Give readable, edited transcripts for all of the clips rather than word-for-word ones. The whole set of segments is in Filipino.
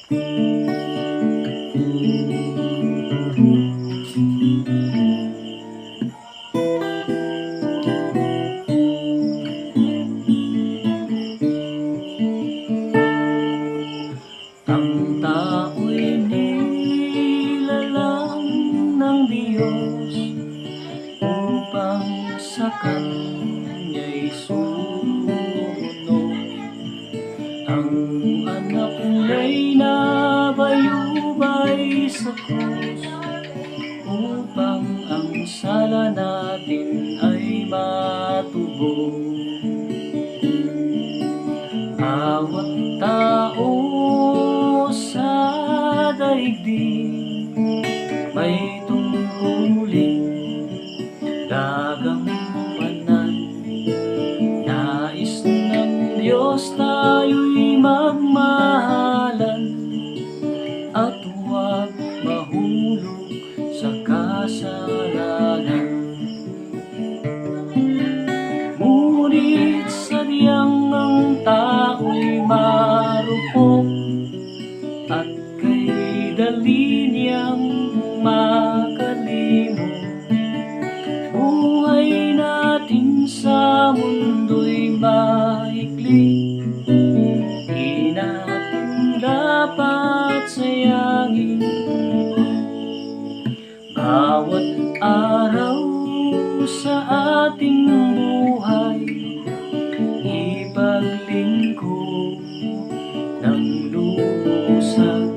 Ang tao'y nilalang ng Diyos upang sa Kanya'y sumunod. Ang anak niya'y nabayubay sa krus upang ang sala natin ay matubos. Bawat tao sa daigdig may tungkulin gagampanan. Nais ng Diyos tayo'y magmahalan at huwag mahulog sa kasalanan. Ngunit sadyang ang tao'y marupok at kay dali niyang makalimot. Buhay natin sa mundo'y maikli, di natin dapat sayangin. Bawat araw sa ating buhay ipaglingkod ng lubusan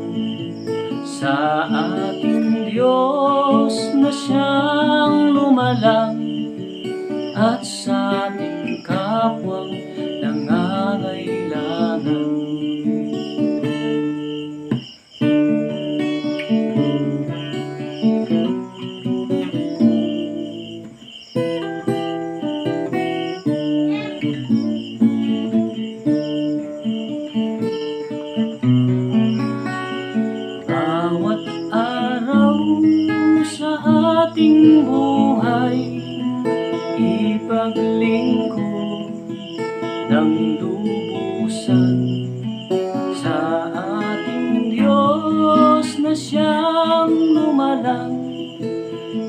sa ating Diyos na siyang lumalang at sa ating kapwang nangangailangan. Bawat araw sa ating buhay ipaglingkod ng lubusan sa ating Diyos na siyang lumalang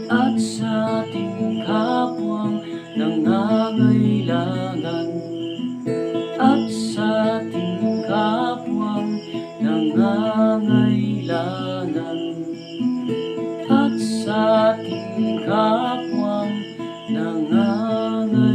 at sa ating kapwang nangangailangan. At sa ating kapwang nangangailangan. At sa ating kapwang nangangailangan.